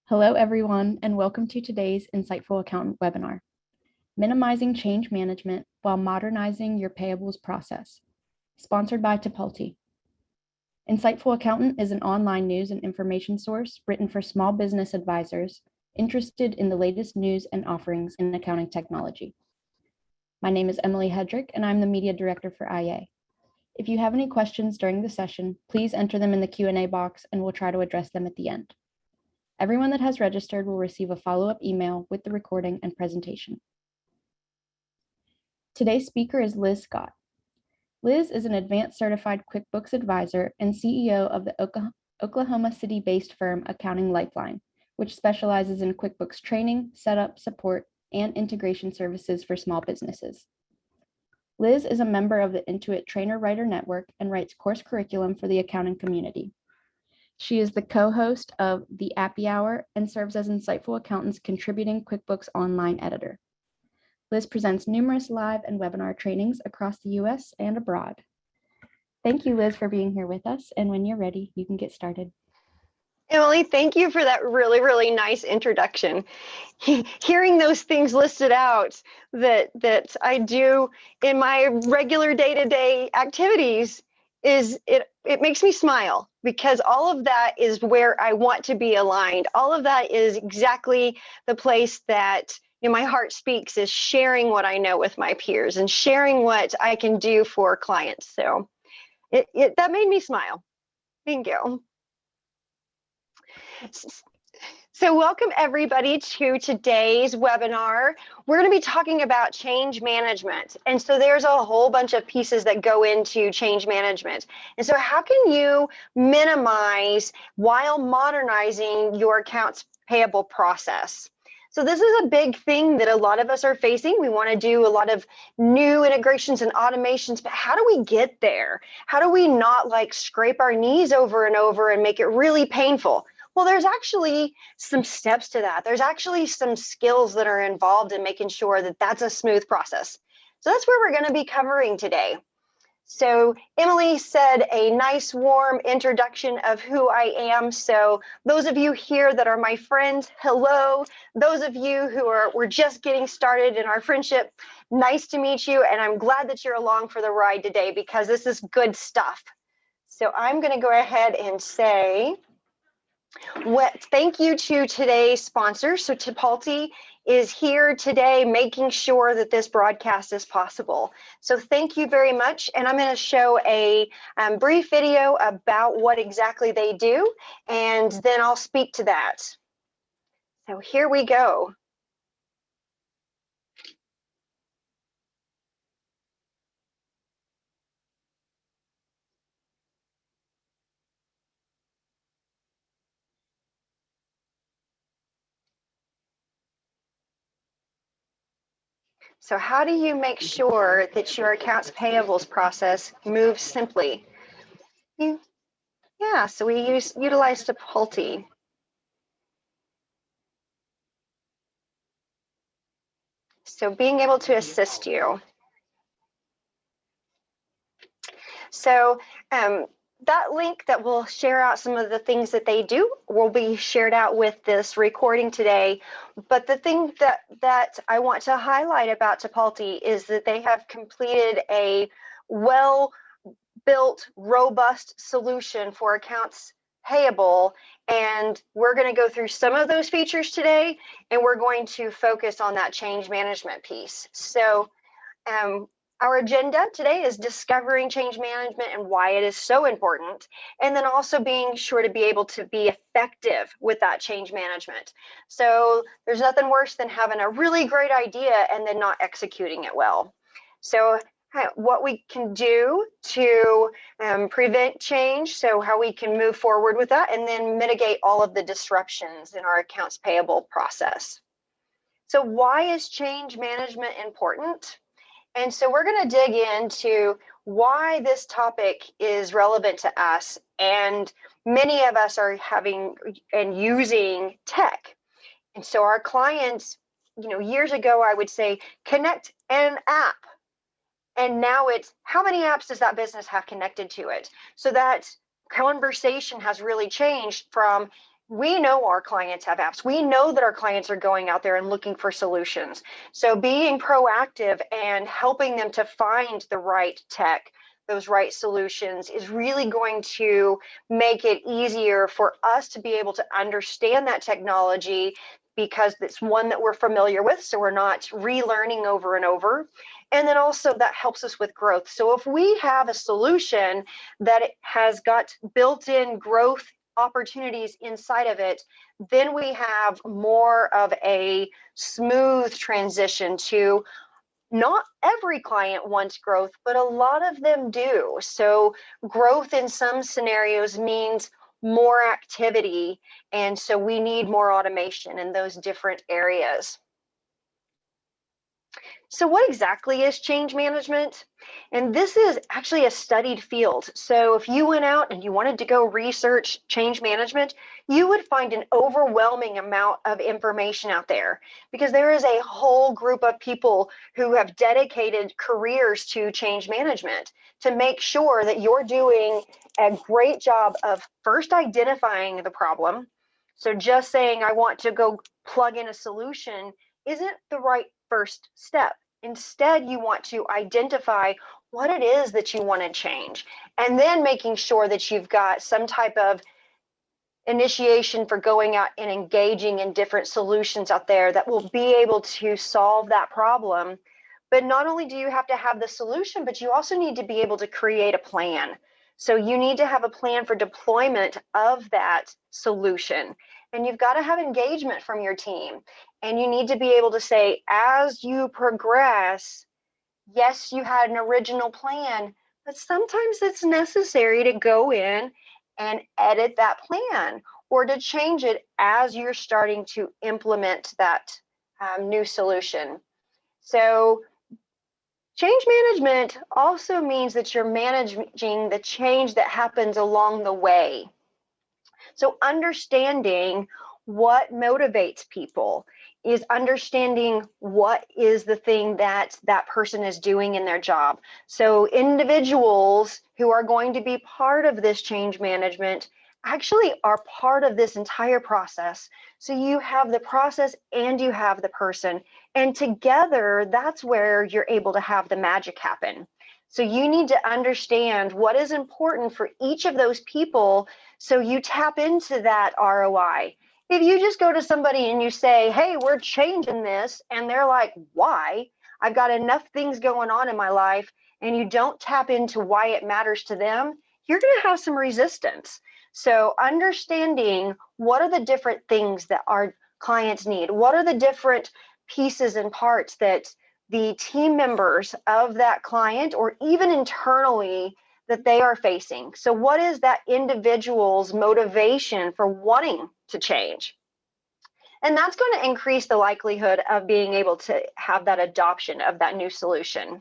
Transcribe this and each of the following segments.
Hello, everyone, and welcome to today's Insightful Accountant webinar, Minimizing Change Management While Modernizing Your Payables Process, sponsored by Tipalti. Insightful Accountant is an online news and information source written for small business advisors interested in the latest news and offerings in accounting technology. My name is Emily Hedrick, and I'm the Media Director for IA. If you have any questions during the session, please enter them in the Q&A box, and we'll try to address them at the end. Everyone that has registered will receive a follow-up email with the recording and presentation. Today's speaker is Liz Scott. Liz is an advanced certified QuickBooks advisor and CEO of the Oklahoma City-based firm Accounting Lifeline, which specializes in QuickBooks training, setup, support, and integration services for small businesses. Liz is a member of the Intuit Trainer Writer Network and writes course curriculum for the accounting community. She is the co-host of the Appy Hour and serves as Insightful Accountant's contributing QuickBooks Online editor. Liz presents numerous live and webinar trainings across the U.S. and abroad. Thank you, Liz, for being here with us. And when you're ready, you can get started. Emily, thank you for that really nice introduction. Hearing those things listed out that I do in my regular day-to-day activities it makes me smile, because all of that is where I want to be aligned. All of that is exactly the place that my heart speaks, is sharing what I know with my peers and sharing what I can do for clients. So that made me smile. Thank you. So welcome everybody to today's webinar. We're going to be talking about change management. And so there's a whole bunch of pieces that go into change management. And so how can you minimize while modernizing your accounts payable process? So this is a big thing that a lot of us are facing. We want to do a lot of new integrations and automations, but how do we get there? How do we not scrape our knees over and over and make it really painful? Well, there's actually some steps to that. There's actually some skills that are involved in making sure that that's a smooth process. So that's where we're going to be covering today. So Emily said a nice warm introduction of who I am. So those of you here that are my friends, hello. Those of you who we're just getting started in our friendship, nice to meet you. And I'm glad that you're along for the ride today, because this is good stuff. So I'm going to go ahead and say, thank you to today's sponsors. So Tipalti is here today making sure that this broadcast is possible. So thank you very much. And I'm going to show a brief video about what exactly they do, and then I'll speak to that. So here we go. So how do you make sure that your accounts payables process moves simply? So we utilize Tipalti. So being able to assist you. So that link that will share out some of the things that they do will be shared out with this recording today. But the thing that I want to highlight about Tipalti is that they have completed a well-built, robust solution for accounts payable. And we're going to go through some of those features today, and we're going to focus on that change management piece. So our agenda today is discovering change management and why it is so important, and then also being sure to be able to be effective with that change management. So there's nothing worse than having a really great idea and then not executing it well. So what we can do to prevent change, so how we can move forward with that, and then mitigate all of the disruptions in our accounts payable process. So why is change management important? And so we're going to dig into why this topic is relevant to us, and many of us are having and using tech. And so our clients, years ago, I would say, connect an app. And now it's, how many apps does that business have connected to it? So that conversation has really changed from, We know our clients have apps. We know that our clients are going out there and looking for solutions. So being proactive and helping them to find the right tech, those right solutions is really going to make it easier for us to be able to understand that technology because it's one that we're familiar with. So we're not relearning over and over. And then also that helps us with growth. So if we have a solution that has got built-in growth opportunities inside of it, then we have more of a smooth transition to not every client wants growth, but a lot of them do. So growth in some scenarios means more activity. And so we need more automation in those different areas. So what exactly is change management? And this is actually a studied field. So if you went out and you wanted to go research change management, you would find an overwhelming amount of information out there because there is a whole group of people who have dedicated careers to change management to make sure that you're doing a great job of first identifying the problem. So just saying, I want to go plug in a solution isn't the right first step. Instead, you want to identify what it is that you want to change, and then making sure that you've got some type of initiation for going out and engaging in different solutions out there that will be able to solve that problem. But not only do you have to have the solution, but you also need to be able to create a plan. So you need to have a plan for deployment of that solution. And you've got to have engagement from your team. And you need to be able to say, as you progress, yes, you had an original plan, but sometimes it's necessary to go in and edit that plan or to change it as you're starting to implement that new solution. So change management also means that you're managing the change that happens along the way. So understanding what motivates people is understanding what is the thing that that person is doing in their job. So individuals who are going to be part of this change management actually are part of this entire process. So you have the process and you have the person, and together that's where you're able to have the magic happen. So you need to understand what is important for each of those people so you tap into that ROI. If you just go to somebody and you say, hey, we're changing this, and they're like, why? I've got enough things going on in my life, and you don't tap into why it matters to them, you're going to have some resistance. So understanding what are the different things that our clients need, what are the different pieces and parts that the team members of that client or even internally that they are facing. So what is that individual's motivation for wanting to change? And that's going to increase the likelihood of being able to have that adoption of that new solution.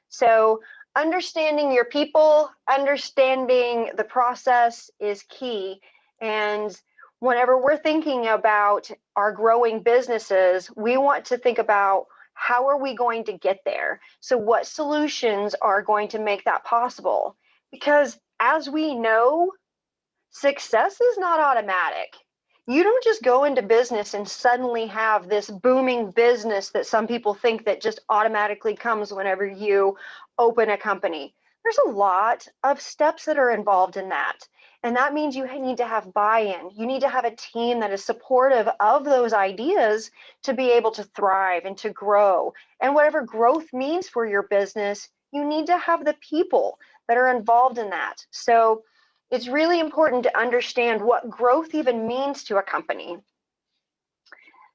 So understanding your people, understanding the process is key. And whenever we're thinking about our growing businesses, we want to think about how are we going to get there? So what solutions are going to make that possible? Because as we know, success is not automatic. You don't just go into business and suddenly have this booming business that some people think that just automatically comes whenever you open a company. There's a lot of steps that are involved in that. And that means you need to have buy-in. You need to have a team that is supportive of those ideas to be able to thrive and to grow. And whatever growth means for your business, you need to have the people that are involved in that. So it's really important to understand what growth even means to a company.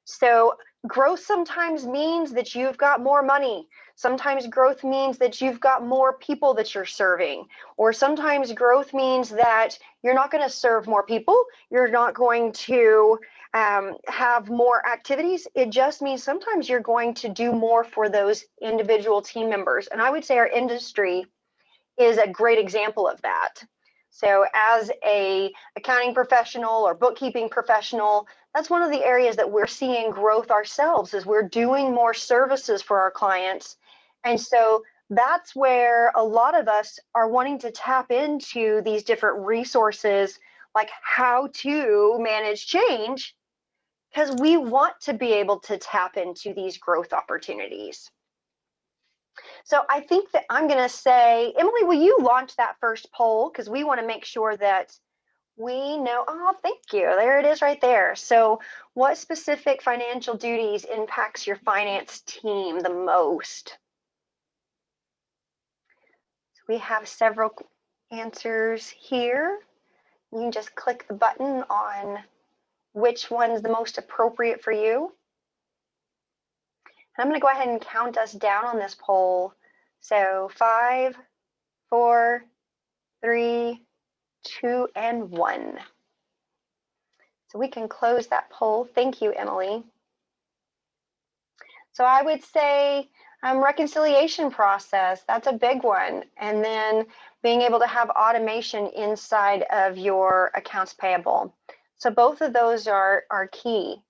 So growth sometimes means that you've got more money. Sometimes growth means that you've got more people that you're serving. Or sometimes growth means that you're not going to serve more people. You're not going to have more activities. It just means sometimes you're going to do more for those individual team members. And I would say our industry is a great example of that. So as a accounting professional or bookkeeping professional, that's one of the areas that we're seeing growth ourselves is we're doing more services for our clients. And so that's where a lot of us are wanting to tap into these different resources like how to manage change, because we want to be able to tap into these growth opportunities. So I think that I'm going to say, Emily, will you launch that first poll? Because we want to make sure that we know. Oh, thank you. There it is right there. So what specific financial duties impacts your finance team the most? So we have several answers here. You can just click the button on which one's the most appropriate for you. And I'm going to go ahead and count us down on this poll. So 5, 4, 3, 2, and 1. So we can close that poll. Thank you, Emily. So I would say reconciliation process, that's a big one. And then being able to have automation inside of your accounts payable. So both of those are key.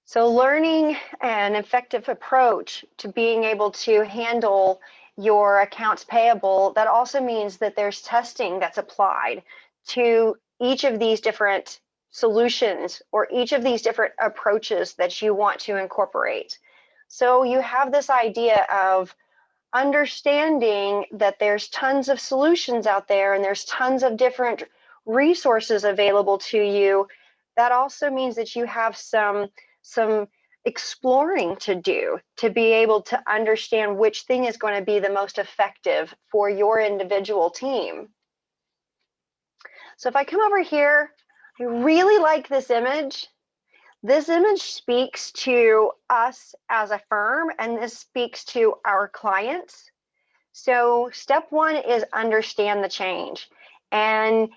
So learning an effective approach to being able to handle your accounts payable, that also means that there's testing that's applied to each of these different solutions or each of these different approaches that you want to incorporate. So you have this idea of understanding that there's tons of solutions out there and there's tons of different resources available to you. That also means that you have some exploring to do to be able to understand which thing is going to be the most effective for your individual team. So if I come over here, I really like this image. This image speaks to us as a firm, and this speaks to our clients. So step one is understand the change. And,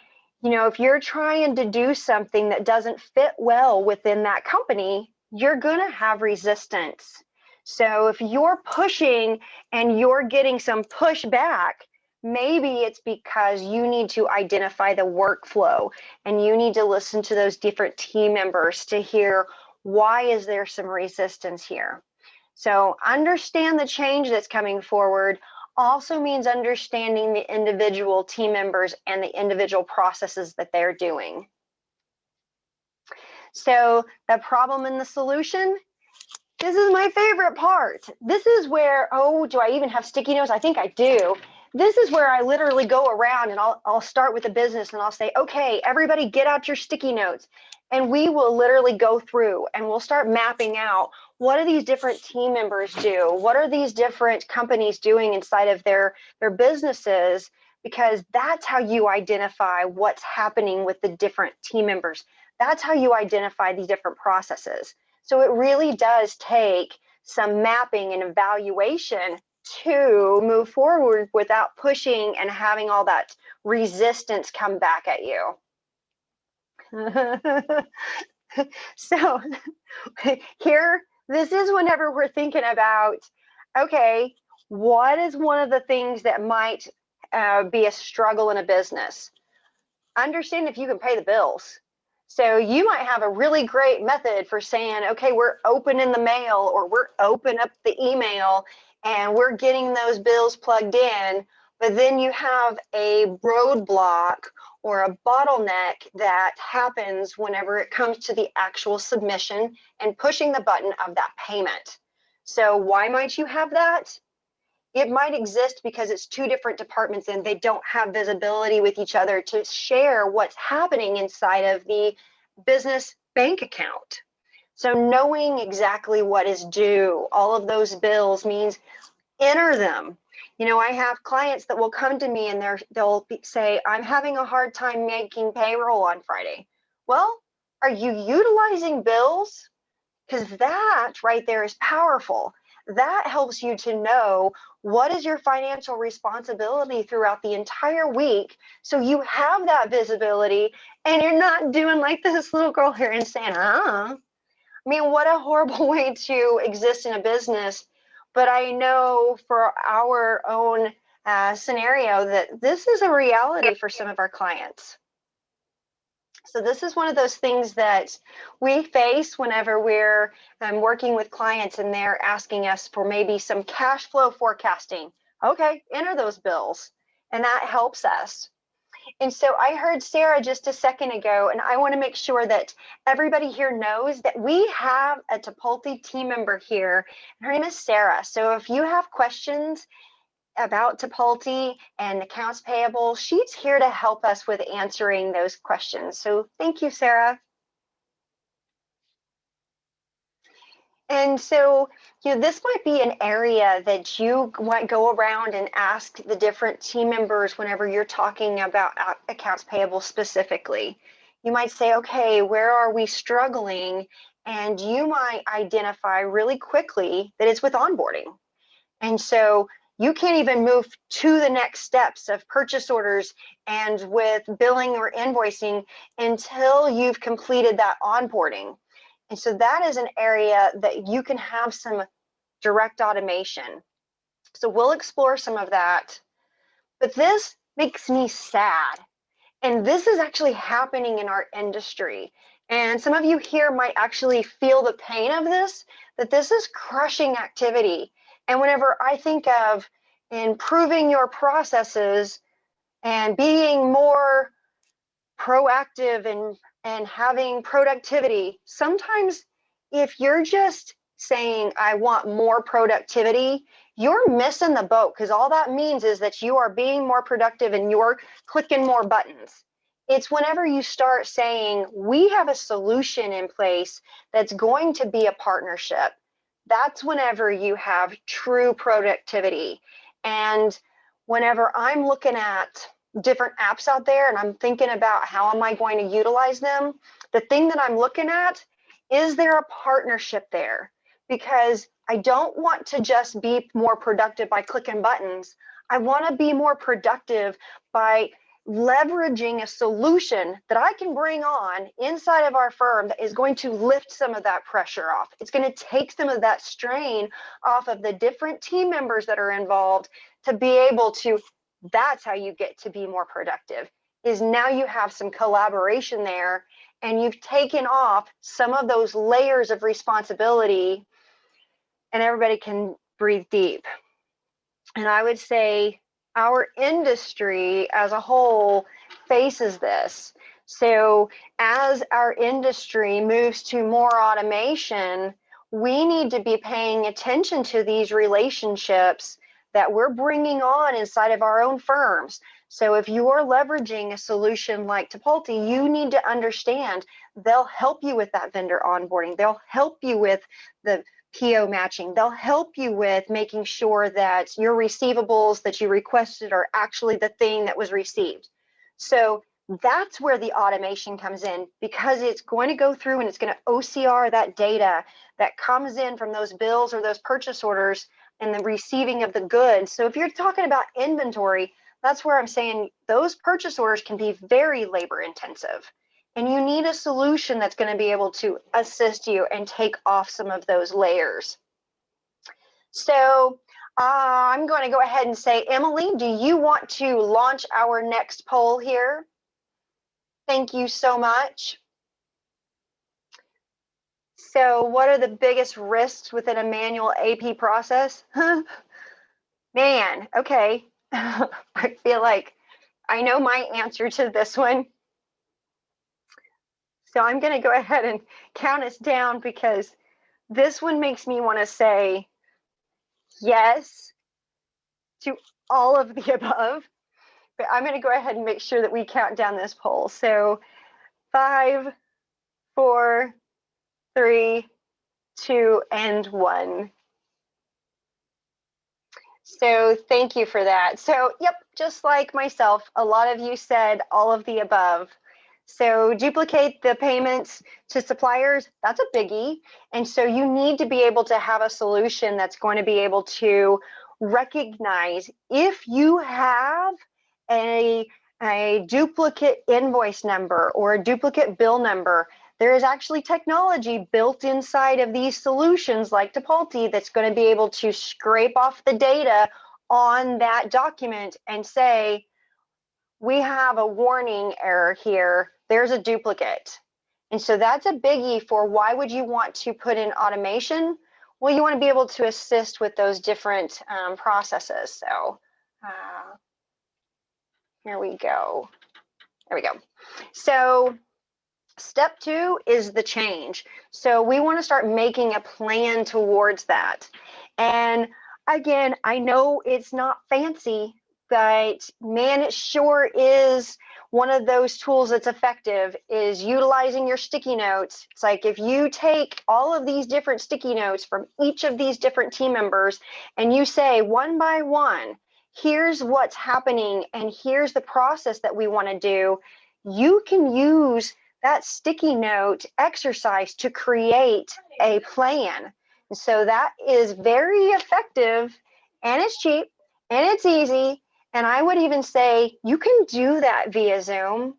you know, if you're trying to do something that doesn't fit well within that company, you're going to have resistance. So if you're pushing and you're getting some pushback, maybe it's because you need to identify the workflow and you need to listen to those different team members to hear why is there some resistance here. So understand the change that's coming forward also means understanding the individual team members and the individual processes that they're doing. So the problem and the solution, this is my favorite part. This is where, oh, do I even have sticky notes? I think I do. This is where I literally go around and I'll start with the business and I'll say, okay, everybody get out your sticky notes. And we will literally go through and we'll start mapping out what do these different team members do? What are these different companies doing inside of their businesses? Because that's how you identify what's happening with the different team members. That's how you identify these different processes. So it really does take some mapping and evaluation to move forward without pushing and having all that resistance come back at you. So here, this is whenever we're thinking about, okay, what is one of the things that might be a struggle in a business? Understand if you can pay the bills. So you might have a really great method for saying, okay, we're opening the mail or we're open up the email and we're getting those bills plugged in, but then you have a roadblock or a bottleneck that happens whenever it comes to the actual submission and pushing the button of that payment. So why might you have that? It might exist because it's two different departments and they don't have visibility with each other to share what's happening inside of the business bank account. So knowing exactly what is due, all of those bills means enter them. You know, I have clients that will come to me and they'll say, I'm having a hard time making payroll on Friday. Well, are you utilizing bills? Because that right there is powerful. That helps you to know what is your financial responsibility throughout the entire week. So you have that visibility and you're not doing like this little girl here and saying, I mean, what a horrible way to exist in a business. But I know for our own scenario that this is a reality for some of our clients. So this is one of those things that we face whenever we're working with clients and they're asking us for maybe some cash flow forecasting. Okay, enter those bills, and that helps us. And so I heard Sarah just a second ago, and I want to make sure that everybody here knows that we have a Chipotle team member here. Her name is Sarah. So if you have questions about Chipotle and accounts payable, she's here to help us with answering those questions. So thank you, Sarah. And so, this might be an area that you might go around and ask the different team members whenever you're talking about accounts payable specifically. You might say, okay, where are we struggling? And you might identify really quickly that it's with onboarding. And so you can't even move to the next steps of purchase orders and with billing or invoicing until you've completed that onboarding. And so that is an area that you can have some direct automation. So we'll explore some of that. But this makes me sad. And this is actually happening in our industry. And some of you here might actually feel the pain of this, that this is crushing activity. And whenever I think of improving your processes and being more proactive and having productivity, sometimes if you're just saying, I want more productivity, you're missing the boat, because all that means is that you are being more productive and you're clicking more buttons. It's whenever you start saying, we have a solution in place that's going to be a partnership. That's whenever you have true productivity. And whenever I'm looking at different apps out there and I'm thinking about how am I going to utilize them, the thing that I'm looking at, is there a partnership there? Because I don't want to just be more productive by clicking buttons. I want to be more productive by leveraging a solution that I can bring on inside of our firm that is going to lift some of that pressure off. It's going to take some of that strain off of the different team members that are involved to be able to. That's how you get to be more productive, is now you have some collaboration there and you've taken off some of those layers of responsibility and everybody can breathe deep. And I would say our industry as a whole faces this. So as our industry moves to more automation, we need to be paying attention to these relationships that we're bringing on inside of our own firms. So if you are leveraging a solution like Chipotle, you need to understand they'll help you with that vendor onboarding. They'll help you with the PO matching. They'll help you with making sure that your receivables that you requested are actually the thing that was received. So that's where the automation comes in, because it's going to go through and it's going to OCR that data that comes in from those bills or those purchase orders and the receiving of the goods. So if you're talking about inventory, that's where I'm saying those purchase orders can be very labor intensive. And you need a solution that's going to be able to assist you and take off some of those layers. So I'm going to go ahead and say, Emily, do you want to launch our next poll here? Thank you so much. So what are the biggest risks within a manual AP process? Man, okay. I feel like I know my answer to this one. So I'm going to go ahead and count us down, because this one makes me want to say yes to all of the above. But I'm going to go ahead and make sure that we count down this poll. So 5, 4, 3, 2, and 1. So thank you for that. So yep, just like myself, a lot of you said all of the above. So duplicate the payments to suppliers, that's a biggie. And so you need to be able to have a solution that's going to be able to recognize if you have a duplicate invoice number or a duplicate bill number. There is actually technology built inside of these solutions like Chipotle that's going to be able to scrape off the data on that document and say, we have a warning error here. There's a duplicate. And so that's a biggie for why would you want to put in automation? Well, you want to be able to assist with those different processes. So here we go. There we go. So step 2 is the change. So we want to start making a plan towards that. And again, I know it's not fancy, but man, it sure is one of those tools that's effective is utilizing your sticky notes. It's like if you take all of these different sticky notes from each of these different team members and you say one by one, here's what's happening and here's the process that we want to do, you can use that sticky note exercise to create a plan. And so that is very effective and it's cheap and it's easy. And I would even say you can do that via Zoom.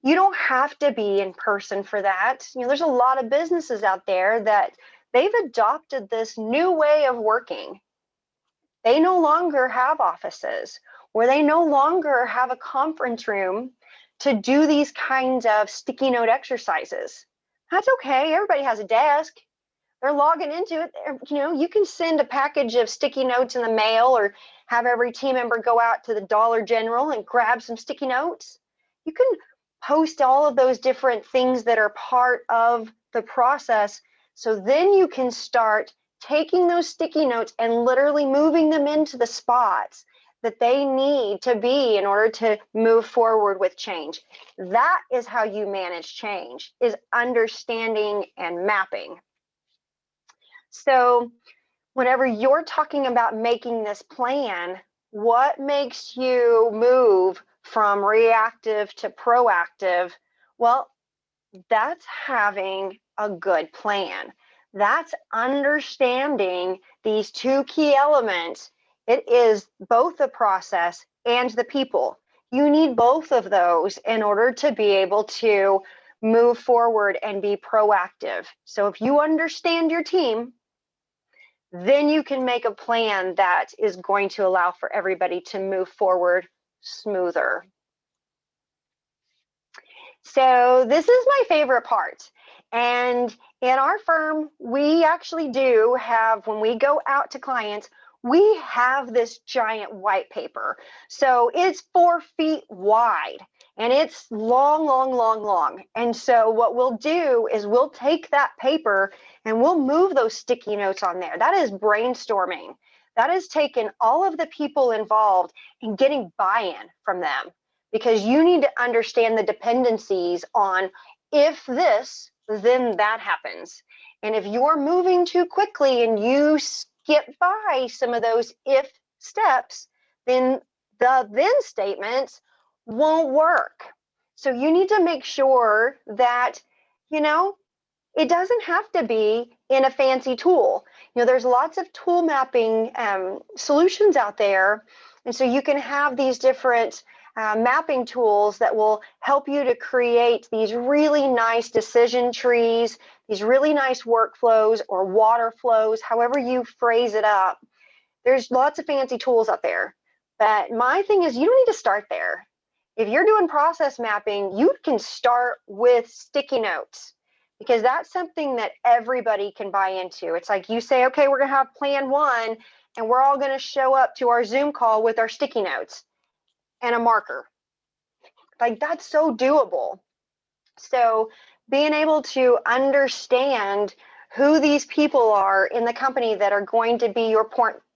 You don't have to be in person for that. You know, there's a lot of businesses out there that they've adopted this new way of working. They no longer have offices where they no longer have a conference room to do these kinds of sticky note exercises. That's okay. Everybody has a desk. They're logging into it. You know, you can send a package of sticky notes in the mail or have every team member go out to the Dollar General and grab some sticky notes. You can post all of those different things that are part of the process. So then you can start taking those sticky notes and literally moving them into the spots that they need to be in order to move forward with change. That is how you manage change, is understanding and mapping. So whenever you're talking about making this plan, what makes you move from reactive to proactive? Well, that's having a good plan. That's understanding these two key elements. It is both the process and the people. You need both of those in order to be able to move forward and be proactive. So if you understand your team, then you can make a plan that is going to allow for everybody to move forward smoother. So this is my favorite part. And in our firm, we actually do have, when we go out to clients, we have this giant white paper. So it's 4 feet wide and it's long, long, long, long. And so what we'll do is we'll take that paper and we'll move those sticky notes on there. That is brainstorming. That is taking all of the people involved and getting buy-in from them, because you need to understand the dependencies on if this, then that happens. And if you're moving too quickly and you skip by some of those if steps, then the then statements won't work. So you need to make sure that, you know, it doesn't have to be in a fancy tool. You know, there's lots of tool mapping solutions out there. And so you can have these different mapping tools that will help you to create these really nice decision trees, these really nice workflows or water flows, however you phrase it up. There's lots of fancy tools out there. But my thing is, you don't need to start there. If you're doing process mapping, you can start with sticky notes, because that's something that everybody can buy into. It's like you say, okay, we're going to have plan 1, and we're all going to show up to our Zoom call with our sticky notes and a marker. Like, that's so doable. So being able to understand who these people are in the company that are going to be your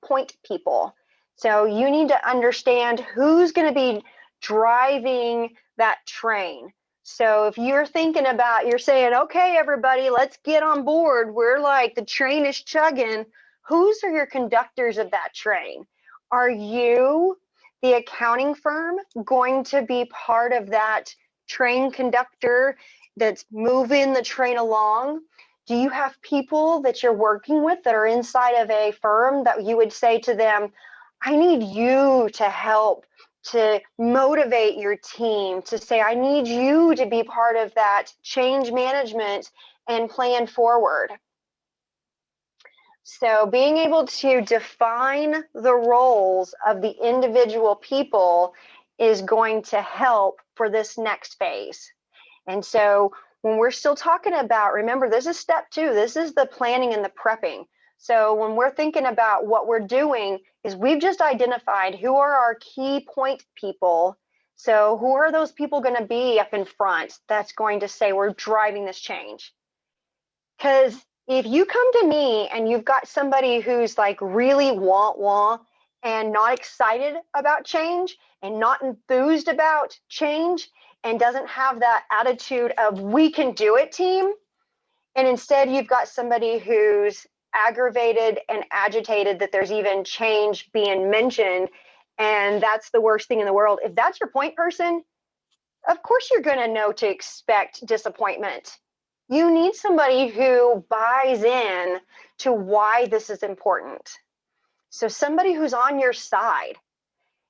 point people. So you need to understand who's going to be driving that train. So if you're thinking about, you're saying, okay, everybody, let's get on board. We're like, the train is chugging. Who's are your conductors of that train? Are you, the accounting firm, going to be part of that train conductor that's moving the train along? Do you have people that you're working with that are inside of a firm that you would say to them, I need you to help to motivate your team, to say, I need you to be part of that change management and plan forward? So being able to define the roles of the individual people is going to help for this next phase. And so when we're still talking about, remember, this is step 2, this is the planning and the prepping. So when we're thinking about what we're doing is we've just identified who are our key point people. So who are those people going to be up in front that's going to say we're driving this change? Because if you come to me and you've got somebody who's like really wah and not excited about change and not enthused about change and doesn't have that attitude of we can do it team, and instead you've got somebody who's aggravated and agitated that there's even change being mentioned, and that's the worst thing in the world. If that's your point person, of course you're going to know to expect disappointment. You need somebody who buys in to why this is important. So somebody who's on your side,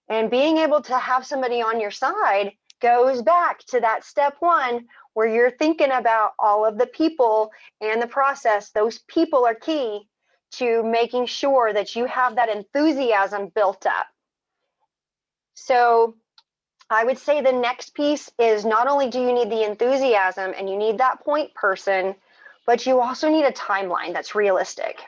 and being able to have somebody on your side goes back to that step one where you're thinking about all of the people and the process. Those people are key to making sure that you have that enthusiasm built up. So I would say the next piece is not only do you need the enthusiasm and you need that point person, but you also need a timeline that's realistic.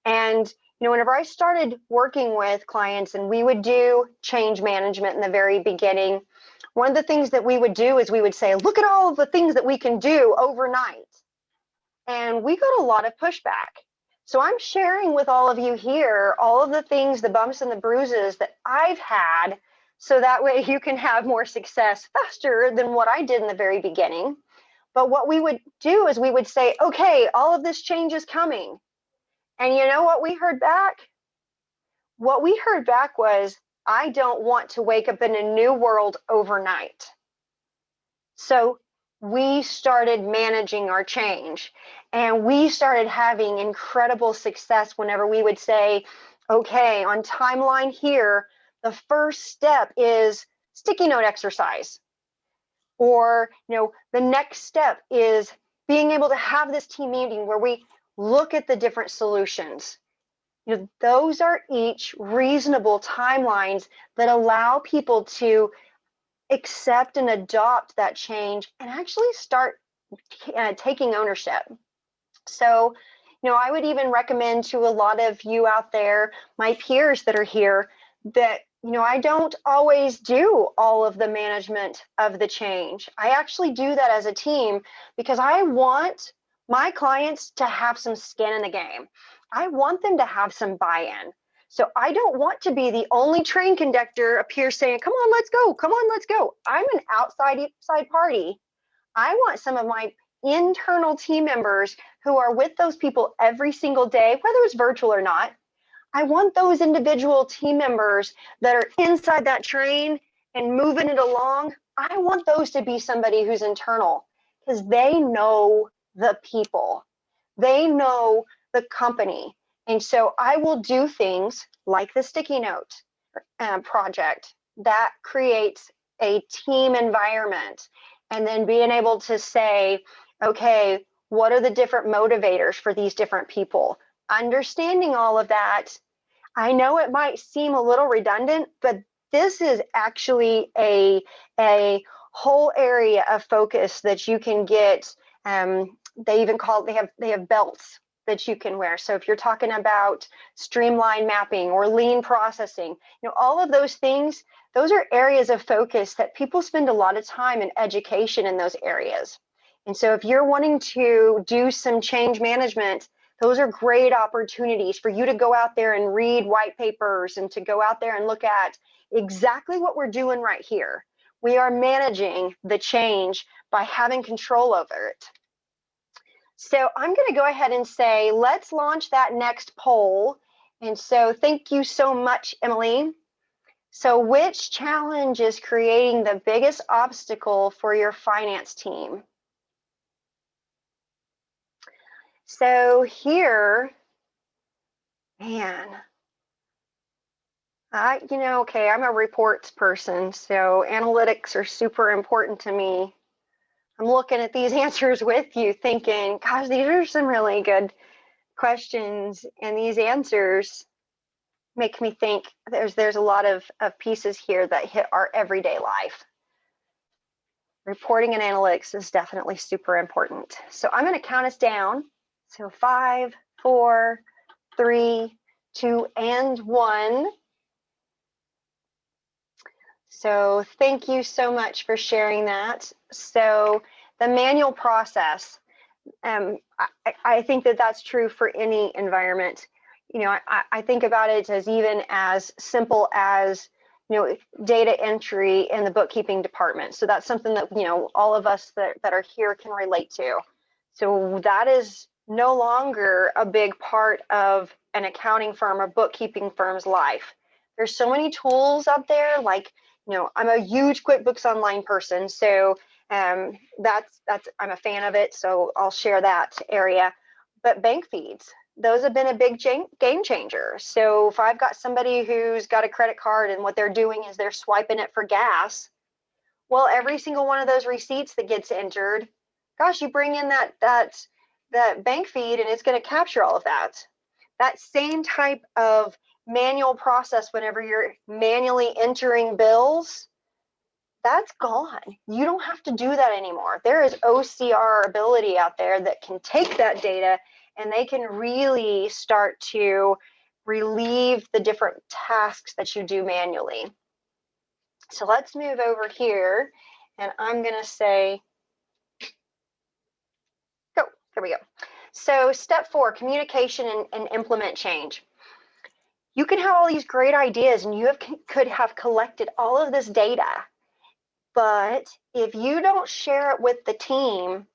And whenever I started working with clients and we would do change management in the very beginning, one of the things that we would do is we would say, look at all of the things that we can do overnight. And we got a lot of pushback. So I'm sharing with all of you here all of the things, the bumps and the bruises that I've had, so that way you can have more success faster than what I did in the very beginning. But what we would do is we would say, okay, all of this change is coming. And you know what we heard back? What we heard back was, I don't want to wake up in a new world overnight. So we started managing our change, and we started having incredible success whenever we would say, okay, on timeline here, the first step is sticky note exercise. Or, the next step is being able to have this team meeting where we look at the different solutions. Those are each reasonable timelines that allow people to accept and adopt that change and actually start taking ownership. So, I would even recommend to a lot of you out there, my peers that are here, that, I don't always do all of the management of the change. I actually do that as a team because I want my clients to have some skin in the game. I want them to have some buy-in. So I don't want to be the only train conductor up here saying, come on, let's go. Come on, let's go. I'm an outside party. I want some of my internal team members who are with those people every single day, whether it's virtual or not. I want those individual team members that are inside that train and moving it along. I want those to be somebody who's internal because they know the people, they know the company. And so I will do things like the sticky note project that creates a team environment. And then being able to say, okay, what are the different motivators for these different people? Understanding all of that. I know it might seem a little redundant, but this is actually a whole area of focus that you can get. They even call it, they have belts that you can wear. So if you're talking about streamline mapping or lean processing, all of those things, those are areas of focus that people spend a lot of time in education in those areas. And so if you're wanting to do some change management, those are great opportunities for you to go out there and read white papers and to go out there and look at exactly what we're doing right here. We are managing the change by having control over it. So I'm going to go ahead and say, let's launch that next poll. And so thank you so much, Emily. So which challenge is creating the biggest obstacle for your finance team? So here, man, okay, I'm a reports person, so analytics are super important to me. I'm looking at these answers with you thinking, gosh, these are some really good questions, and these answers make me think there's a lot of pieces here that hit our everyday life. Reporting and analytics is definitely super important. So I'm going to count us down. So 5, 4, 3, 2, and 1. So thank you so much for sharing that. So the manual process, I think that that's true for any environment. You know, I think about it as even as simple as, you know, data entry in the bookkeeping department. So that's something that, you know, all of us that are here can relate to. So that is no longer a big part of an accounting firm or bookkeeping firm's life. There's so many tools out there, like, you know, I'm a huge QuickBooks Online person, so that's I'm a fan of it, so I'll share that area. But bank feeds, those have been a big game changer. So if I've got somebody who's got a credit card and what they're doing is they're swiping it for gas, well, every single one of those receipts that gets entered, gosh, you bring in that bank feed and it's going to capture all of that. That same type of manual process whenever you're manually entering bills, that's gone. You don't have to do that anymore. There is OCR ability out there that can take that data and they can really start to relieve the different tasks that you do manually. So let's move over here and I'm going to say, go, there we go. So step 4, communication and implement change. You can have all these great ideas and could have collected all of this data, but if you don't share it with the team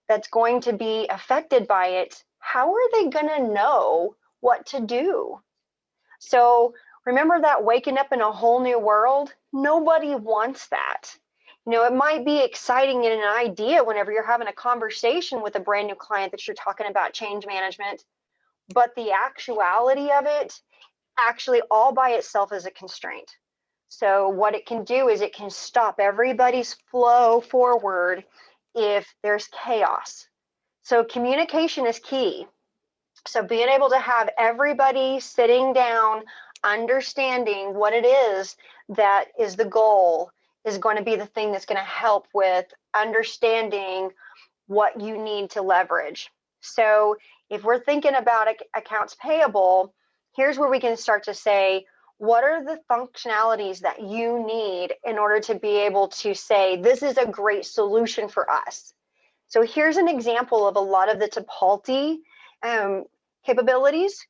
that's going to be affected by it, how are they going to know what to do? So remember that waking up in a whole new world? Nobody wants that. You know, it might be exciting and an idea whenever you're having a conversation with a brand new client that you're talking about change management, but the actuality of it actually all by itself is a constraint. So what it can do is it can stop everybody's flow forward if there's chaos. So communication is key. So being able to have everybody sitting down, understanding what it is that is the goal is going to be the thing that's going to help with understanding what you need to leverage. So if we're thinking about accounts payable, here's where we can start to say, what are the functionalities that you need in order to be able to say, this is a great solution for us? So here's an example of a lot of the Tipalti capabilities.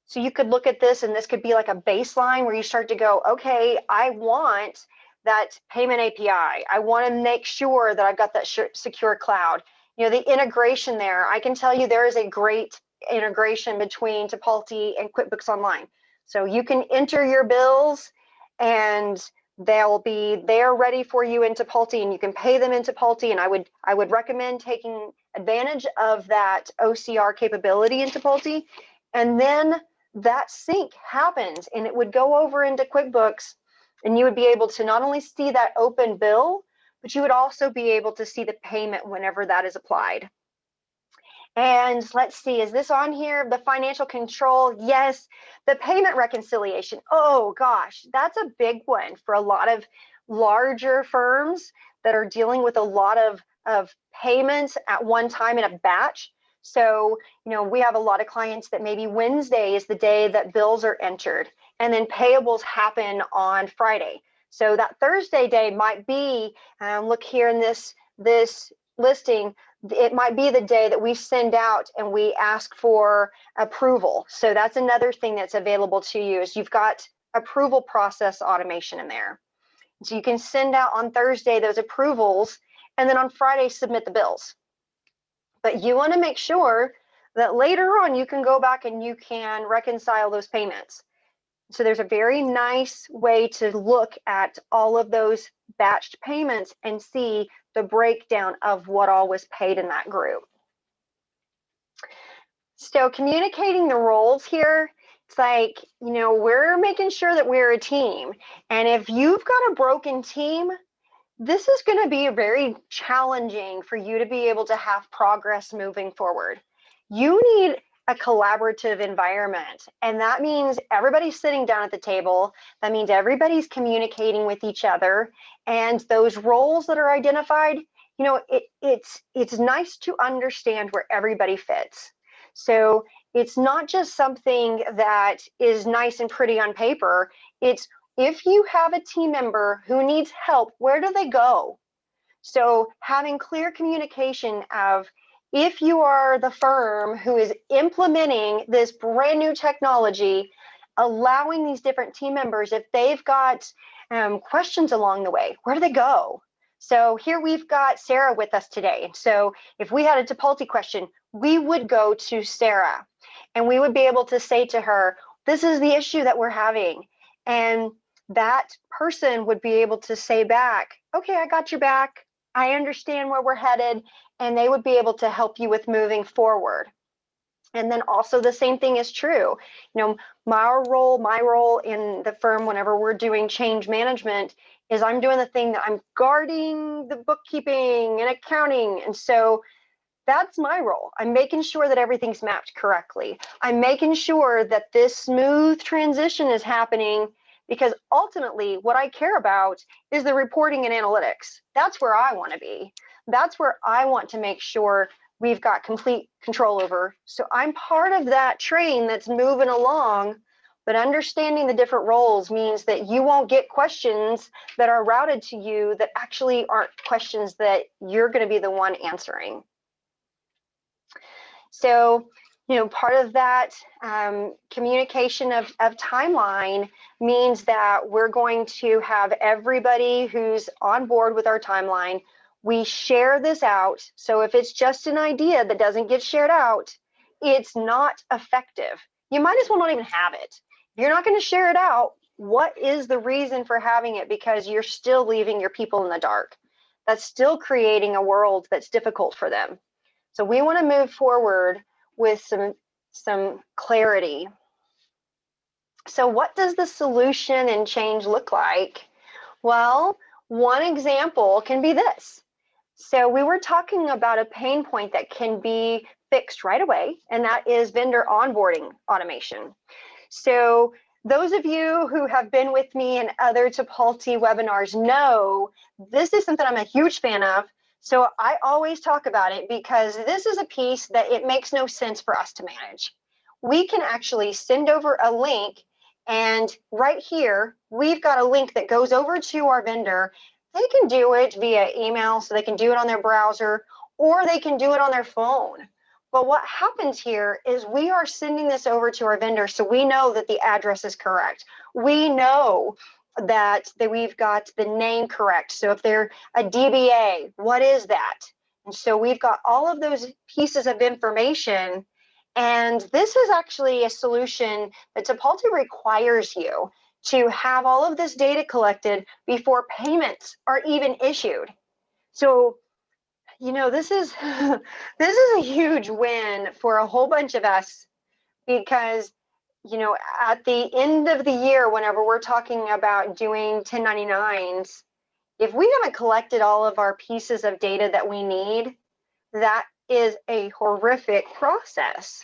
So you could look at this and this could be like a baseline where you start to go, okay, I want that payment API. I want to make sure that I've got that secure cloud. You know, the integration there, I can tell you there is a great integration between Tipalti and QuickBooks Online. So you can enter your bills and they'll be there ready for you in Tipalti and you can pay them in Tipalti. And I would recommend taking advantage of that OCR capability in Tipalti. And then that sync happens and it would go over into QuickBooks and you would be able to not only see that open bill, but you would also be able to see the payment whenever that is applied. And let's see, is this on here? The financial control, yes. The payment reconciliation, oh gosh, that's a big one for a lot of larger firms that are dealing with a lot of payments at one time in a batch. So, you know, we have a lot of clients that maybe Wednesday is the day that bills are entered and then payables happen on Friday. So that Thursday day might be, look here in this listing, it might be the day that we send out and we ask for approval. So that's another thing that's available to you is you've got approval process automation in there. So you can send out on Thursday those approvals and then on Friday submit the bills. But you want to make sure that later on you can go back and you can reconcile those payments. So there's a very nice way to look at all of those batched payments and see the breakdown of what all was paid in that group. So communicating the roles here, it's like, you know, we're making sure that we're a team. And if you've got a broken team, this is going to be very challenging for you to be able to have progress moving forward. You need a collaborative environment, and that means everybody's sitting down at the table. That means everybody's communicating with each other, and those roles that are identified, you know, it's nice to understand where everybody fits. So it's not just something that is nice and pretty on paper. It's if you have a team member who needs help, where do they go? So having clear communication of, if you are the firm who is implementing this brand new technology, allowing these different team members, if they've got questions along the way, where do they go? So here we've got Sarah with us today. So if we had a Tipalti question, we would go to Sarah and we would be able to say to her, this is the issue that we're having. And that person would be able to say back, okay, I got your back. I understand where we're headed, and they would be able to help you with moving forward. And then also the same thing is true. My role in the firm whenever we're doing change management is I'm doing the thing that I'm guarding the bookkeeping and accounting. And so that's my role. I'm making sure that everything's mapped correctly. I'm making sure that this smooth transition is happening, because ultimately what I care about is the reporting and analytics. That's where I want to be. That's where I want to make sure we've got complete control over. So I'm part of that train that's moving along, but understanding the different roles means that you won't get questions that are routed to you that actually aren't questions that you're going to be the one answering. So, part of that communication of timeline means that we're going to have everybody who's on board with our timeline. We share this out. So if it's just an idea that doesn't get shared out, it's not effective. You might as well not even have it. If you're not going to share it out, what is the reason for having it? Because you're still leaving your people in the dark. That's still creating a world that's difficult for them. So we want to move forward with some clarity. So what does the solution and change look like? Well, one example can be this. So we were talking about a pain point that can be fixed right away, and that is vendor onboarding automation. So those of you who have been with me in other Tipalti webinars know this is something I'm a huge fan of. So I always talk about it because this is a piece that it makes no sense for us to manage. We can actually send over a link, and right here, we've got a link that goes over to our vendor. They can do it via email, so they can do it on their browser, or they can do it on their phone. But what happens here is we are sending this over to our vendor, so we know that the address is correct. We know that we've got the name correct. So if they're a DBA, what is that? And so we've got all of those pieces of information. And this is actually a solution that Tipalti requires you to have all of this data collected before payments are even issued. So this is this is a huge win for a whole bunch of us, because at the end of the year, whenever we're talking about doing 1099s, if we haven't collected all of our pieces of data that we need, that is a horrific process.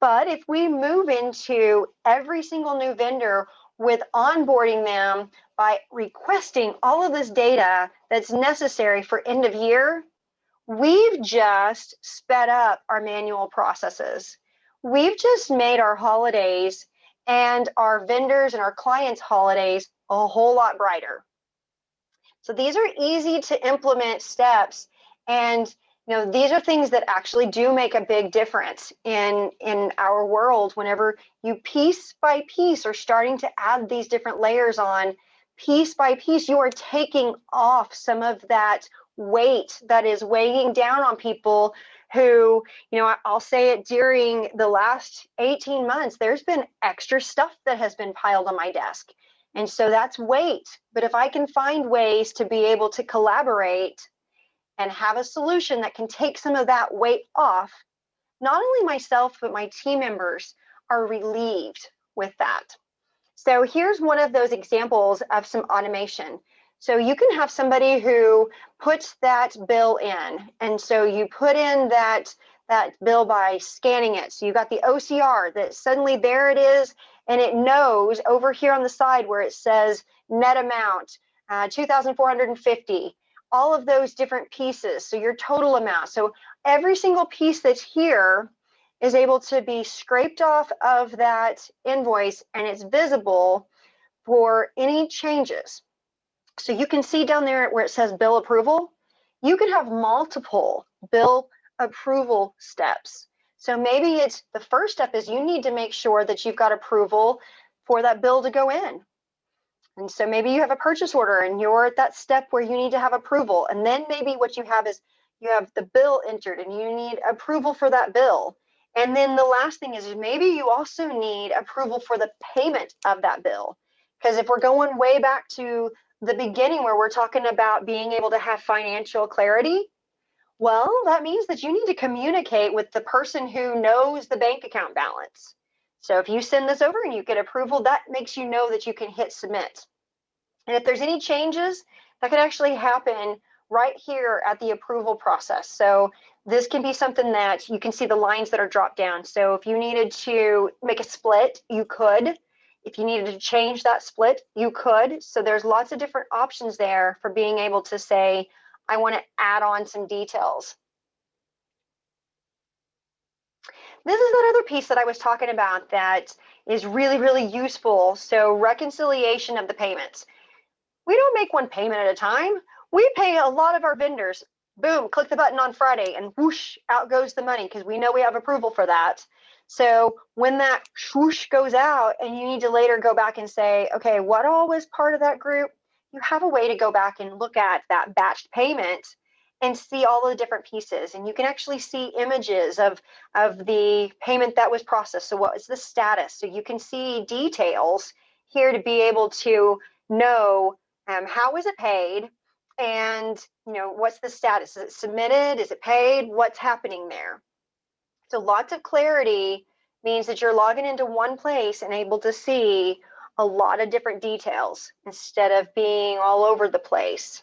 But if we move into every single new vendor with onboarding them by requesting all of this data that's necessary for end of year, we've just sped up our manual processes. We've just made our holidays and our vendors and our clients' holidays a whole lot brighter. So these are easy to implement steps, and these are things that actually do make a big difference in our world. Whenever you piece by piece are starting to add these different layers on, piece by piece, you are taking off some of that weight that is weighing down on people who, I'll say it, during the last 18 months, there's been extra stuff that has been piled on my desk. And so that's weight. But if I can find ways to be able to collaborate and have a solution that can take some of that weight off, not only myself, but my team members are relieved with that. So here's one of those examples of some automation. So you can have somebody who puts that bill in. And so you put in that bill by scanning it. So you got the OCR that suddenly there it is, and it knows over here on the side where it says net amount, 2,450, all of those different pieces. So your total amount. So every single piece that's here is able to be scraped off of that invoice, and it's visible for any changes. So you can see down there where it says bill approval, you can have multiple bill approval steps. So maybe it's the first step is you need to make sure that you've got approval for that bill to go in. And so maybe you have a purchase order and you're at that step where you need to have approval. And then maybe what you have is you have the bill entered and you need approval for that bill. And then the last thing is maybe you also need approval for the payment of that bill. Because if we're going way back to the beginning where we're talking about being able to have financial clarity, well, that means that you need to communicate with the person who knows the bank account balance. So if you send this over and you get approval, that makes you know that you can hit submit. And if there's any changes, that could actually happen right here at the approval process. So this can be something that you can see the lines that are dropped down. So if you needed to make a split, you could. If you needed to change that split, you could. So there's lots of different options there for being able to say, I want to add on some details. This is that other piece that I was talking about that is really, really useful. So reconciliation of the payments. We don't make one payment at a time. We pay a lot of our vendors. Boom, click the button on Friday and whoosh, out goes the money because we know we have approval for that. So when that whoosh goes out and you need to later go back and say, okay, what all was part of that group? You have a way to go back and look at that batched payment and see all the different pieces. And you can actually see images of the payment that was processed. So what is the status? So you can see details here to be able to know how was it paid, and what's the status? Is it submitted? Is it paid? What's happening there? So lots of clarity means that you're logging into one place and able to see a lot of different details instead of being all over the place.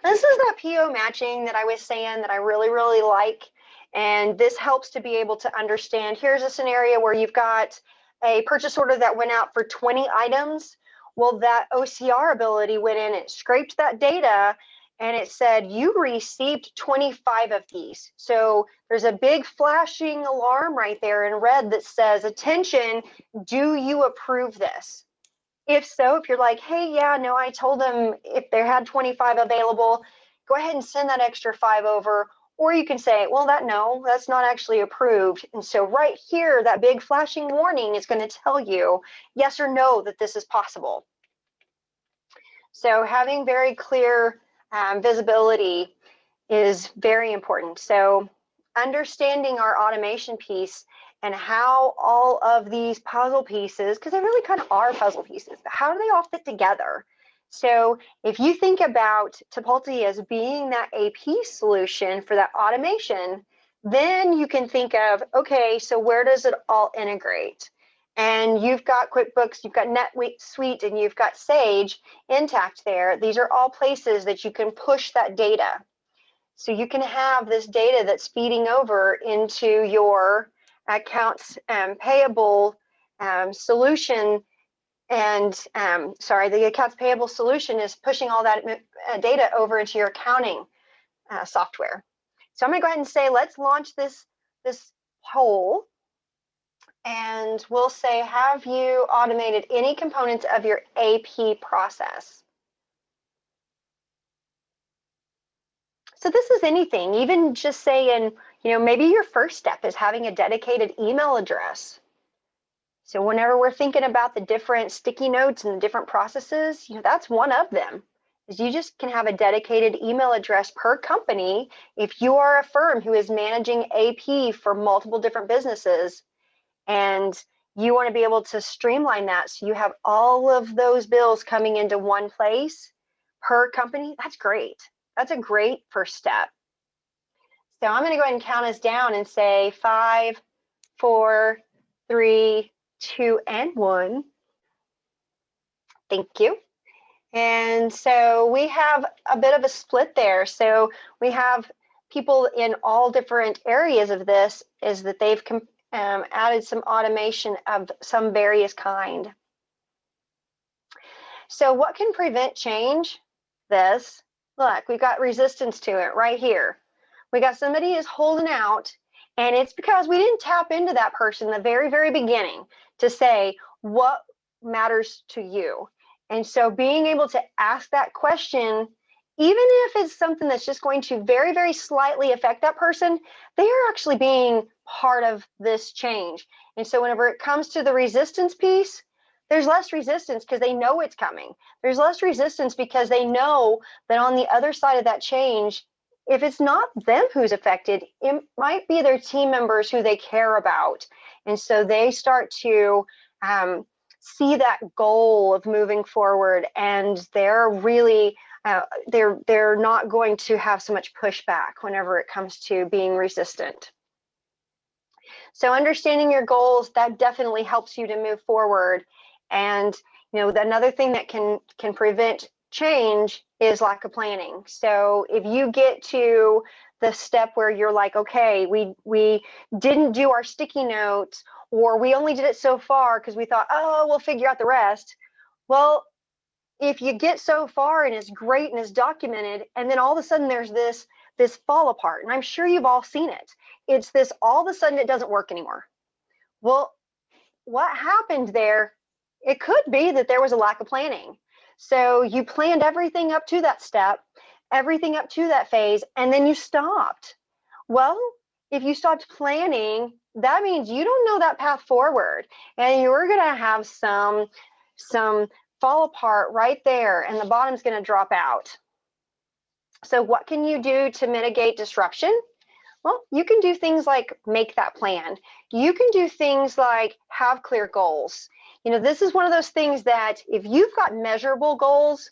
This is that PO matching that I was saying that I really, really like. And this helps to be able to understand, here's a scenario where you've got a purchase order that went out for 20 items. Well, that OCR ability went in and scraped that data and it said you received 25 of these. So there's a big flashing alarm right there in red that says, attention, do you approve this? If so, if you're like, hey, yeah, no, I told them if they had 25 available, go ahead and send that extra 5 over. Or you can say, well, no, that's not actually approved. And so right here, that big flashing warning is going to tell you yes or no that this is possible. So having very clear visibility is very important. So understanding our automation piece and how all of these puzzle pieces, because they really kind of are puzzle pieces, but how do they all fit together? So if you think about Tipalti as being that AP solution for that automation, then you can think of, okay, so where does it all integrate? And you've got QuickBooks, you've got NetSuite, and you've got Sage intact there. These are all places that you can push that data. So you can have this data that's feeding over into your accounts payable solution. And the accounts payable solution is pushing all that data over into your accounting software. So I'm going to go ahead and say, let's launch this poll. And we'll say, have you automated any components of your AP process? So this is anything, even just saying, maybe your first step is having a dedicated email address. So whenever we're thinking about the different sticky notes and the different processes, that's one of them, is you just can have a dedicated email address per company. If you are a firm who is managing AP for multiple different businesses and you want to be able to streamline that so you have all of those bills coming into one place per company, that's great. That's a great first step. So I'm going to go ahead and count us down and say 5, 4, 3, 2, and 1. Thank you. And so we have a bit of a split there. So we have people in all different areas of this, is that they've added some automation of some various kind. So what can prevent change? This. Look, we've got resistance to it right here. We got somebody is holding out, and it's because we didn't tap into that person in the very, very beginning to say, what matters to you? And so being able to ask that question, even if it's something that's just going to very, very slightly affect that person, they are actually being part of this change. And so whenever it comes to the resistance piece, there's less resistance because they know it's coming. There's less resistance because they know that on the other side of that change, if it's not them who's affected, it might be their team members who they care about. And so they start to see that goal of moving forward, and they're really they're not going to have so much pushback whenever it comes to being resistant. So understanding your goals, that definitely helps you to move forward. And another thing that can prevent change is lack of planning. So if you get to the step where you're like, okay, we didn't do our sticky notes, or we only did it so far because we thought, oh, we'll figure out the rest. Well, if you get so far and it's great and it's documented, and then all of a sudden there's this fall apart, and I'm sure you've all seen it. It's this, all of a sudden it doesn't work anymore. Well, what happened there? It could be that there was a lack of planning. So you planned everything up to that step, everything up to that phase, and then you stopped. Well, if you stopped planning, that means you don't know that path forward, and you're going to have some fall apart right there, and the bottom's going to drop out. So what can you do to mitigate disruption? Well, you can do things like make that plan. You can do things like have clear goals. This is one of those things that if you've got measurable goals,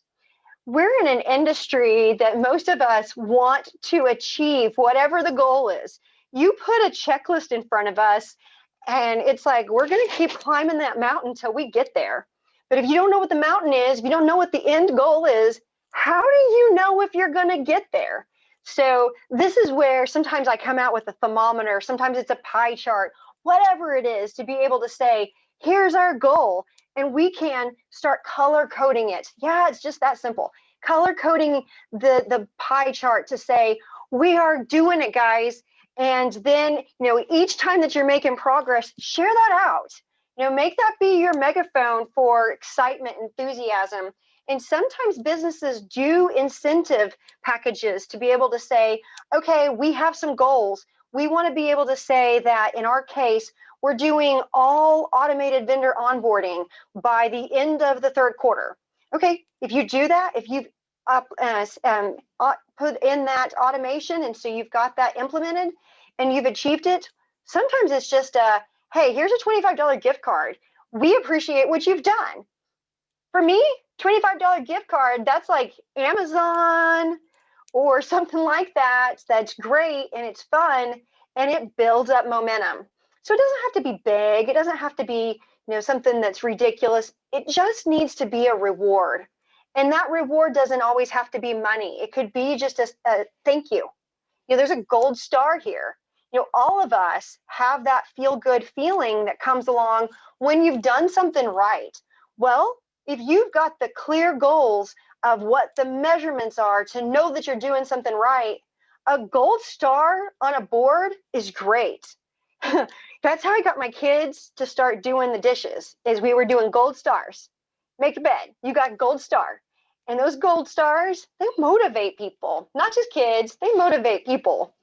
we're in an industry that most of us want to achieve whatever the goal is. You put a checklist in front of us, and it's like, we're going to keep climbing that mountain until we get there. But if you don't know what the mountain is, if you don't know what the end goal is, how do you know if you're going to get there? So this is where sometimes I come out with a thermometer, sometimes it's a pie chart, whatever it is, to be able to say, here's our goal. And we can start color coding it. Yeah, it's just that simple. Color coding the pie chart to say, we are doing it, guys. And then, each time that you're making progress, share that out. Make that be your megaphone for excitement, enthusiasm. And sometimes businesses do incentive packages to be able to say, okay, we have some goals. We want to be able to say that in our case, we're doing all automated vendor onboarding by the end of the third quarter. Okay, if you do that, if you've put in that automation, and so you've got that implemented and you've achieved it, sometimes it's just hey, here's a $25 gift card. We appreciate what you've done. For me, $25 gift card, that's like Amazon or something like that. That's great, and it's fun, and it builds up momentum. So it doesn't have to be big. It doesn't have to be, something that's ridiculous. It just needs to be a reward. And that reward doesn't always have to be money. It could be just a thank you. There's a gold star here. All of us have that feel-good feeling that comes along when you've done something right. Well, if you've got the clear goals of what the measurements are to know that you're doing something right, a gold star on a board is great. That's how I got my kids to start doing the dishes, is we were doing gold stars. Make a bed, you got gold star. And those gold stars, they motivate people, not just kids, they motivate people.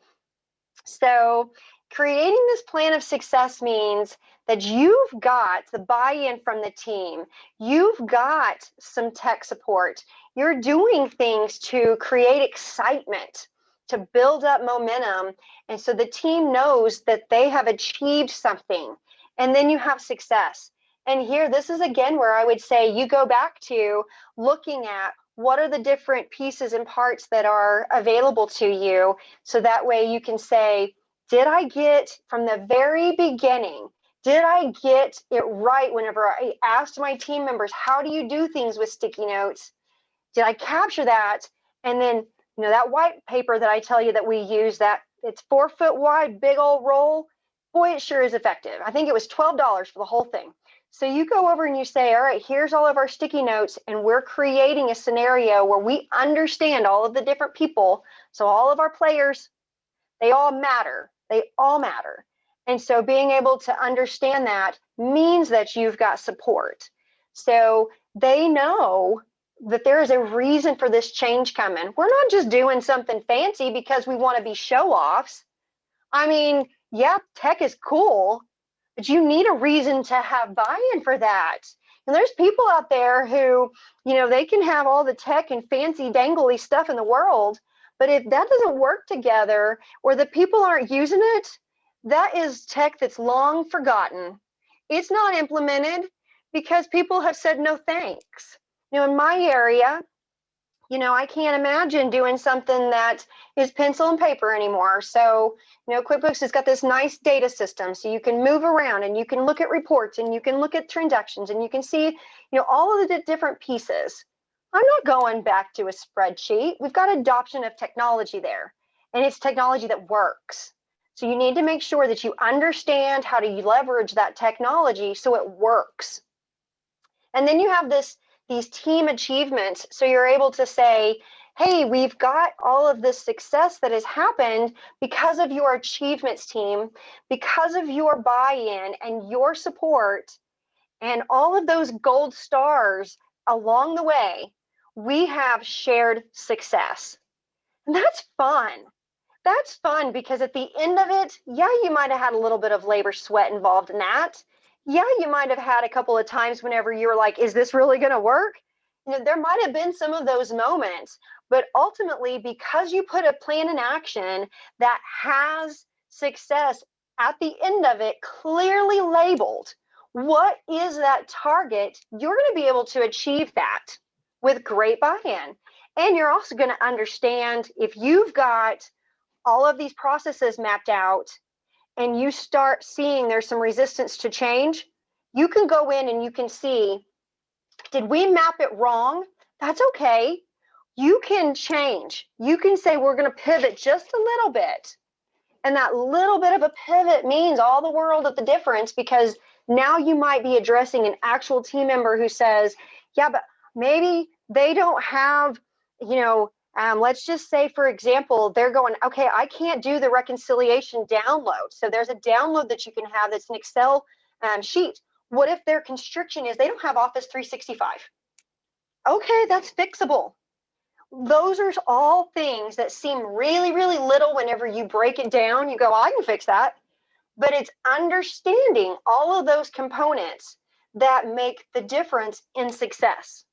So creating this plan of success means that you've got the buy-in from the team. You've got some tech support. You're doing things to create excitement, to build up momentum. And so the team knows that they have achieved something, and then you have success. And here, this is again where I would say you go back to looking at what are the different pieces and parts that are available to you. So that way you can say, did I get from the very beginning, did I get it right whenever I asked my team members, how do you do things with sticky notes? Did I capture that? And then, that white paper that I tell you that we use, that it's 4 foot wide, big old roll, boy, it sure is effective. I think it was $12 for the whole thing. So you go over and you say, all right, here's all of our sticky notes, and we're creating a scenario where we understand all of the different people. So all of our players, they all matter. They all matter. And so being able to understand that means that you've got support. So they know that there is a reason for this change coming. We're not just doing something fancy because we want to be show-offs. I mean, yeah, tech is cool, but you need a reason to have buy-in for that. And there's people out there who, they can have all the tech and fancy dangly stuff in the world, but if that doesn't work together or the people aren't using it, that is tech that's long forgotten. It's not implemented because people have said no thanks. In my area, I can't imagine doing something that is pencil and paper anymore. So, QuickBooks has got this nice data system, so you can move around and you can look at reports and you can look at transactions and you can see, all of the different pieces. I'm not going back to a spreadsheet. We've got adoption of technology there, and it's technology that works. So you need to make sure that you understand how to leverage that technology so it works. And then you have these team achievements. So you're able to say, hey, we've got all of this success that has happened because of your achievements team, because of your buy-in and your support, and all of those gold stars along the way. We have shared success. And that's fun. That's fun because at the end of it, yeah, you might have had a little bit of labor sweat involved in that. Yeah, you might have had a couple of times whenever you were like, is this really going to work? There might have been some of those moments, but ultimately, because you put a plan in action that has success at the end of it, clearly labeled, what is that target? You're going to be able to achieve that with great buy-in. And you're also going to understand if you've got all of these processes mapped out and you start seeing there's some resistance to change, you can go in and you can see, did we map it wrong? That's okay. You can change. You can say, we're going to pivot just a little bit. And that little bit of a pivot means all the world of the difference, because now you might be addressing an actual team member who says, yeah, but maybe they don't have, let's just say, for example, they're going, okay, I can't do the reconciliation download. So there's a download that you can have that's an Excel sheet. What if their constriction is they don't have Office 365? Okay, that's fixable. Those are all things that seem really, really little whenever you break it down. You go, I can fix that. But it's understanding all of those components that make the difference in success.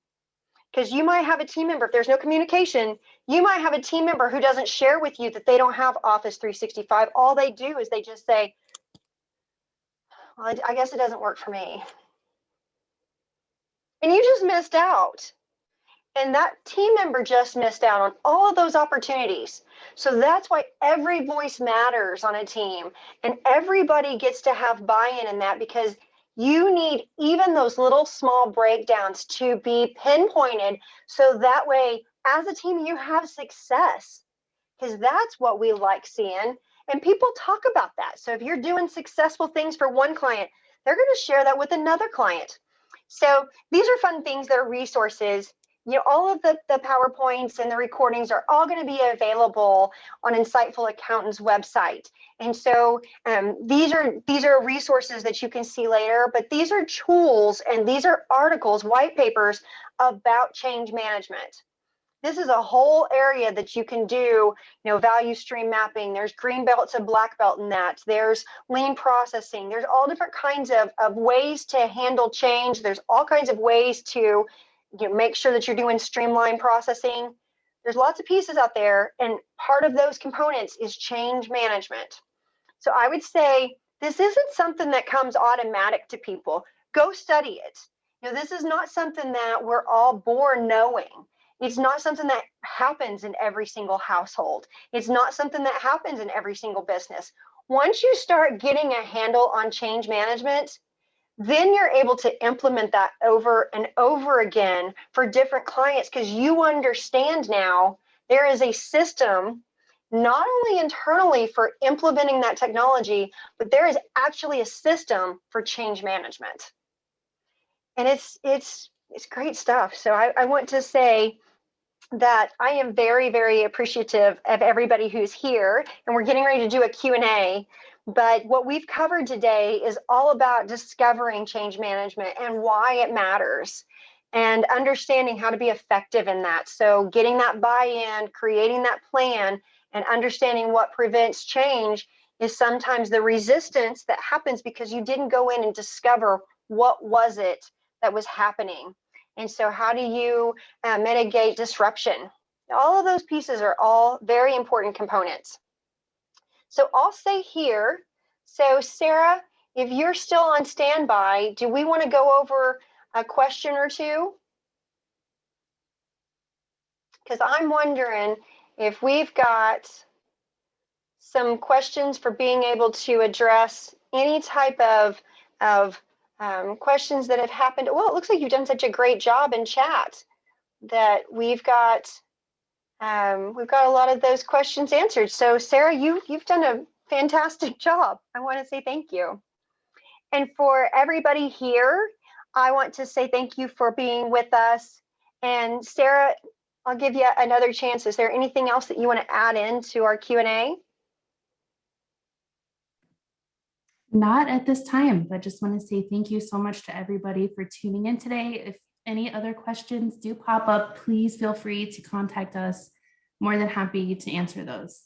Because you might have a team member, if there's no communication, you might have a team member who doesn't share with you that they don't have Office 365. All they do is they just say, well, I guess it doesn't work for me. And you just missed out. And that team member just missed out on all of those opportunities. So that's why every voice matters on a team, and everybody gets to have buy-in in that, because you need even those little small breakdowns to be pinpointed. So that way, as a team, you have success, because that's what we like seeing. And people talk about that. So if you're doing successful things for one client, they're going to share that with another client. So these are fun things that are resources. All of the PowerPoints and the recordings are all going to be available on Insightful Accountant's website. And so these are resources that you can see later, but these are tools and these are articles, white papers about change management. This is a whole area that you can do, value stream mapping. There's green belt to black belt in that. There's lean processing. There's all different kinds of ways to handle change. There's all kinds of ways to make sure that you're doing streamline processing. There's lots of pieces out there, and part of those components is change management. So I would say this isn't something that comes automatic to people. Go study it. This is not something that we're all born knowing. It's not something that happens in every single household. It's not something that happens in every single business. Once you start getting a handle on change management, then you're able to implement that over and over again for different clients, because you understand now there is a system not only internally for implementing that technology, but there is actually a system for change management. And it's great stuff. So I want to say that I am very, very appreciative of everybody who's here, and we're getting ready to do a Q&A. But what we've covered today is all about discovering change management and why it matters and understanding how to be effective in that. So getting that buy-in, creating that plan, and understanding what prevents change is sometimes the resistance that happens because you didn't go in and discover what was it that was happening. And so how do you mitigate disruption? All of those pieces are all very important components. So I'll stay here. So Sarah, if you're still on standby, do we want to go over a question or two? Because I'm wondering if we've got some questions for being able to address any type of questions that have happened. Well, it looks like you've done such a great job in chat that we've got a lot of those questions answered. So Sarah, you've done a fantastic job. I want to say thank you. And for everybody here, I want to say thank you for being with us. And Sarah, I'll give you another chance. Is there anything else that you want to add into our Q&A? Not at this time, but just want to say thank you so much to everybody for tuning in today. If any other questions do pop up, please feel free to contact us. More than happy to answer those.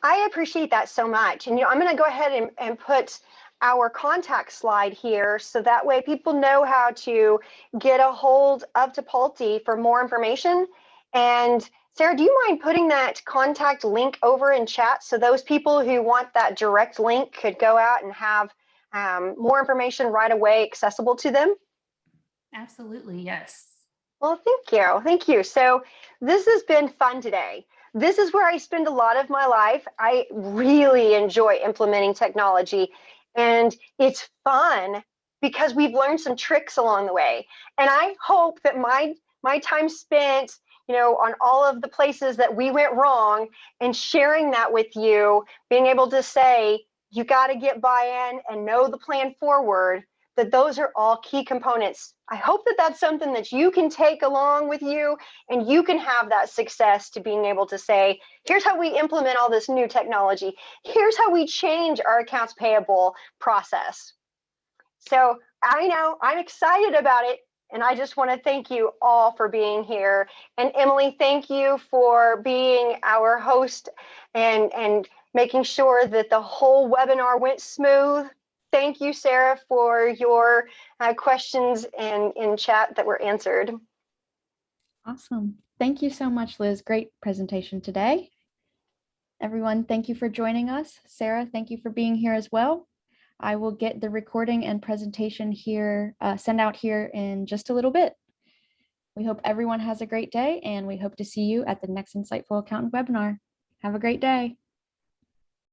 I appreciate that so much. And I'm going to go ahead and put our contact slide here so that way people know how to get a hold of Tipalti for more information. And Sarah, do you mind putting that contact link over in chat so those people who want that direct link could go out and have more information right away accessible to them? Absolutely, yes. Well, thank you. Thank you. So this has been fun today. This is where I spend a lot of my life. I really enjoy implementing technology, and it's fun because we've learned some tricks along the way. And I hope that my time spent, on all of the places that we went wrong and sharing that with you, being able to say, you got to get buy-in and know the plan forward, that those are all key components. I hope that that's something that you can take along with you and you can have that success to being able to say, here's how we implement all this new technology. Here's how we change our accounts payable process. So I know I'm excited about it. And I just want to thank you all for being here. And Emily, thank you for being our host and making sure that the whole webinar went smooth. Thank you, Sarah, for your questions in chat that were answered. Awesome. Thank you so much, Liz. Great presentation today. Everyone, thank you for joining us. Sarah, thank you for being here as well. I will get the recording and presentation here, sent out here in just a little bit. We hope everyone has a great day, and we hope to see you at the next Insightful Accountant webinar. Have a great day.